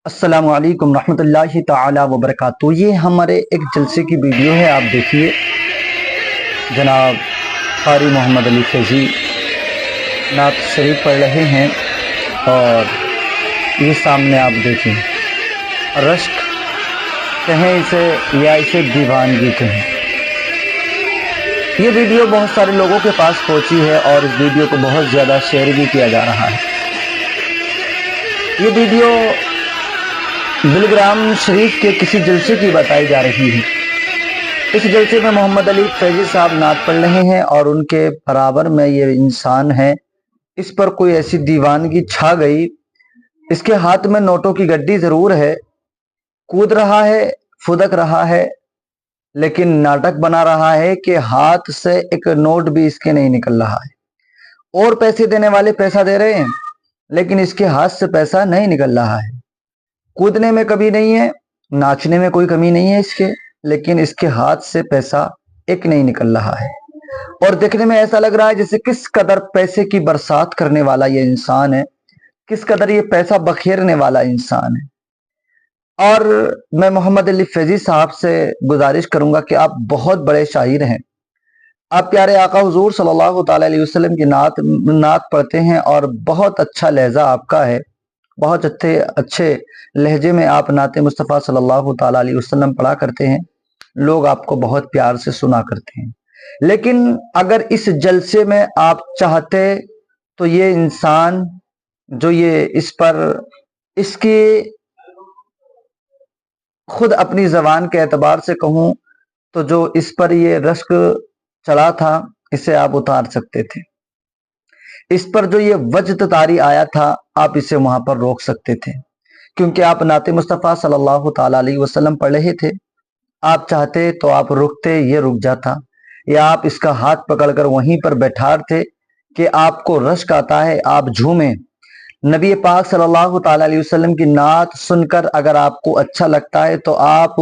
अस्सलाम वालेकुम रहमतुल्लाहि ताला वबरकातुहू। ये हमारे एक जलसे की वीडियो है। आप देखिए, जनाब कारी मोहम्मद अली फैज़ी नात शरीफ पढ़ रहे हैं और ये सामने आप देखें, रश्क कहें इसे या इसे दीवानगी कहें। ये वीडियो बहुत सारे लोगों के पास पहुंची है और इस वीडियो को बहुत ज़्यादा शेयर भी किया जा रहा है। ये वीडियो बिलग्राम शरीफ के किसी जलसे की बताई जा रही है। इस जलसे में मोहम्मद अली फैज़ी साहब नात पढ़ रहे हैं और उनके बराबर में ये इंसान है। इस पर कोई ऐसी दीवानगी छा गई, इसके हाथ में नोटों की गड्डी जरूर है, कूद रहा है, फुदक रहा है, लेकिन नाटक बना रहा है कि हाथ से एक नोट भी इसके नहीं निकल रहा है। और पैसे देने वाले पैसा दे रहे हैं, लेकिन इसके हाथ से पैसा नहीं निकल रहा है। कूदने में कभी नहीं है, नाचने में कोई कमी नहीं है इसके, लेकिन इसके हाथ से पैसा एक नहीं निकल रहा है। और देखने में ऐसा लग रहा है जैसे किस कदर पैसे की बरसात करने वाला ये इंसान है, किस कदर ये पैसा बखेरने वाला इंसान है। और मैं मोहम्मद अली फैज़ी साहब से गुजारिश करूंगा कि आप बहुत बड़े शायर हैं, आप प्यारे आका हुजूर सल्लल्लाहु ताला अलैहि वसल्लम की नात पढ़ते हैं और बहुत अच्छा लहजा आपका है, बहुत अच्छे लहजे में आप नात मुस्तफ़ा सल्लल्लाहु ताला अलैहि वसल्लम पढ़ा करते हैं। लोग आपको बहुत प्यार से सुना करते हैं। लेकिन अगर इस जलसे में आप चाहते तो ये इंसान जो ये इस पर इसकी खुद अपनी जबान के एतबार से कहूं तो जो इस पर ये रश्क चला था, इसे आप उतार सकते थे। इस पर जो ये वजद तारी आया था, आप इसे वहां पर रोक सकते थे, क्योंकि आप नाते मुस्तफ़ा सल्लल्लाहु ताला अलैहि वसल्लम पढ़ रहे थे। आप चाहते तो आप रुकते, ये रुक जाता, या आप इसका हाथ पकड़कर वहीं पर बैठाते कि आपको रश्क आता है, आप झूमें। नबी पाक सल्लल्लाहु ताला अलैहि वसल्लम की नात सुनकर अगर आपको अच्छा लगता है तो आप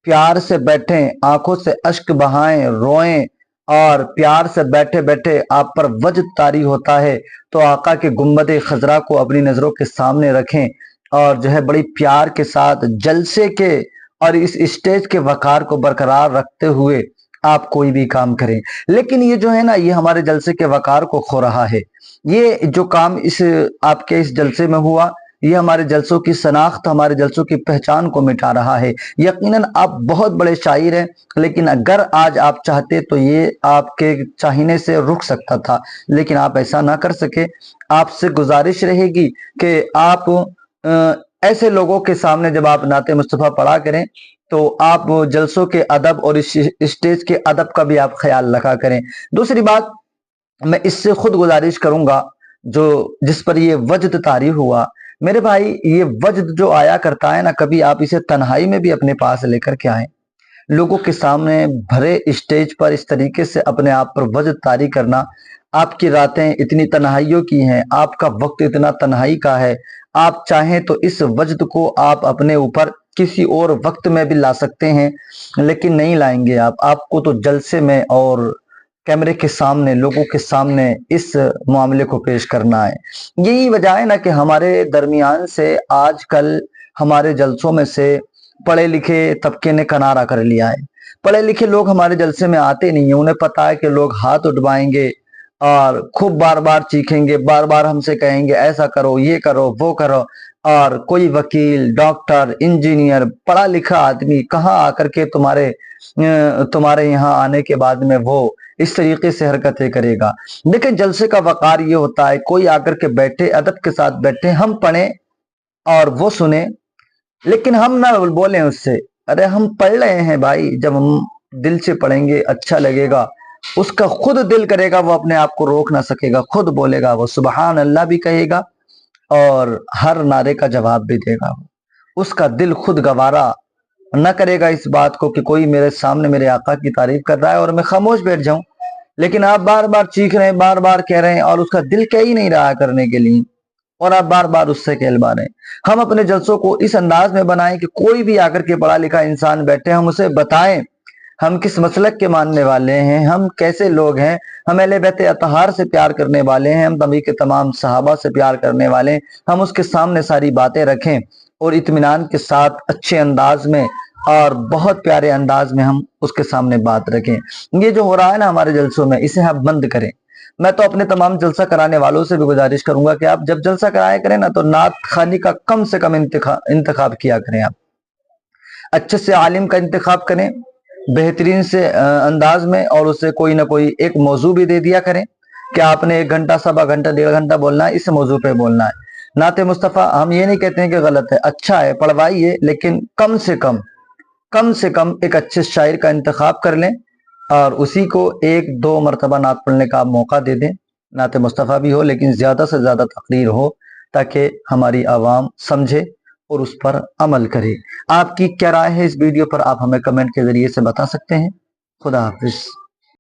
प्यार से बैठें, आंखों से अश्क बहाएं, रोएं और प्यार से बैठे बैठे आप पर वजद तारी होता है तो आका के गुंबद खजरा को अपनी नजरों के सामने रखें और जो है बड़ी प्यार के साथ जलसे के और इस स्टेज के वकार को बरकरार रखते हुए आप कोई भी काम करें। लेकिन ये जो है ना, ये हमारे जलसे के वकार को खो रहा है। ये जो काम इस आपके इस जलसे में हुआ, ये हमारे जलसों की शनाख्त, हमारे जलसों की पहचान को मिटा रहा है। यकीनन आप बहुत बड़े शायर हैं, लेकिन अगर आज आप चाहते तो ये आपके चाहने से रुक सकता था, लेकिन आप ऐसा ना कर सके। आपसे गुजारिश रहेगी कि आप ऐसे लोगों के सामने जब आप नाते मुस्तफ़ा पढ़ा करें तो आप जलसों के अदब और इस स्टेज के अदब का भी आप ख्याल रखा करें। दूसरी बात, मैं इससे खुद गुजारिश करूंगा जो जिस पर ये वजद तारी हुआ, मेरे भाई ये वजद जो आया करता है ना, कभी आप इसे तन्हाई में भी अपने पास लेकर के आए। लोगों के सामने भरे स्टेज पर इस तरीके से अपने आप पर वजद तारी करना, आपकी रातें इतनी तन्हाइयों की हैं, आपका वक्त इतना तन्हाई का है, आप चाहें तो इस वजद को आप अपने ऊपर किसी और वक्त में भी ला सकते हैं, लेकिन नहीं लाएंगे आप। आपको तो जलसे में और कैमरे के सामने, लोगों के सामने इस मामले को पेश करना है। यही वजह है ना कि हमारे दरमियान से आजकल हमारे जलसों में से पढ़े लिखे तबके ने किनारा कर लिया है। पढ़े लिखे लोग हमारे जलसे में आते नहीं है। उन्हें पता है कि लोग हाथ उठवाएंगे और खूब बार बार चीखेंगे, बार बार हमसे कहेंगे ऐसा करो, ये करो, वो करो। और कोई वकील, डॉक्टर, इंजीनियर, पढ़ा लिखा आदमी कहाँ आकर के तुम्हारे यहाँ आने के बाद में वो इस तरीके से हरकतें करेगा। देखिए, जलसे का वकार ये होता है, कोई आकर के बैठे, अदब के साथ बैठे, हम पढ़े और वो सुने, लेकिन हम ना बोले उससे, अरे हम पढ़ रहे हैं भाई, जब हम दिल से पढ़ेंगे अच्छा लगेगा, उसका खुद दिल करेगा, वो अपने आप को रोक ना सकेगा, खुद बोलेगा, वो सुबहान अल्लाह भी कहेगा और हर नारे का जवाब भी देगा। उसका दिल खुद गवारा न करेगा इस बात को कि कोई मेरे सामने मेरे आका की तारीफ कर रहा है और मैं खामोश बैठ जाऊं। लेकिन आप बार बार चीख रहे हैं, बार बार कह रहे हैं और उसका दिल कह ही नहीं रहा करने के लिए, और आप बार बार उससे कहलवा रहे हैं। हम अपने जलसों को इस अंदाज में बनाएं कि कोई भी आकर के पढ़ा लिखा इंसान बैठे, हम उसे बताएं हम किस मसलक के मानने वाले हैं, हम कैसे लोग हैं, हम अहले बैत अतहार से प्यार करने वाले हैं, हम नबी के तमाम सहाबा से प्यार करने वाले हैं। हम उसके सामने सारी बातें रखें اور اطمینان کے ساتھ اچھے انداز میں اور بہت پیارے انداز میں ہم اس کے سامنے بات رکھیں۔ یہ جو ہو رہا ہے نا ہمارے جلسوں میں، اسے ہم بند کریں۔ میں تو اپنے تمام جلسہ کرانے والوں سے بھی گزارش کروں گا کہ آپ جب جلسہ کرایا کریں نا تو نعت خوانی کا کم سے کم انتخاب کیا کریں۔ آپ اچھے سے عالم کا انتخاب کریں بہترین سے انداز میں، اور اسے کوئی نہ کوئی ایک موضوع بھی دے دیا کریں کہ آپ نے 1 گھنٹہ، 1.25 گھنٹہ، 1.5 گھنٹہ بولنا ہے، اس موضوع پہ بولنا ہے۔ نعت مصطفیٰ ہم یہ نہیں کہتے ہیں کہ غلط ہے، اچھا ہے، پڑھوائیے، لیکن کم سے کم ایک اچھے شاعر کا انتخاب کر لیں اور اسی کو 1-2 مرتبہ نعت پڑھنے کا آپ موقع دے دیں۔ نعت مصطفیٰ بھی ہو لیکن زیادہ سے زیادہ تقریر ہو، تاکہ ہماری عوام سمجھے اور اس پر عمل کرے۔ آپ کی کیا رائے ہے اس ویڈیو پر؟ آپ ہمیں کمنٹ کے ذریعے سے بتا سکتے ہیں۔ خدا حافظ۔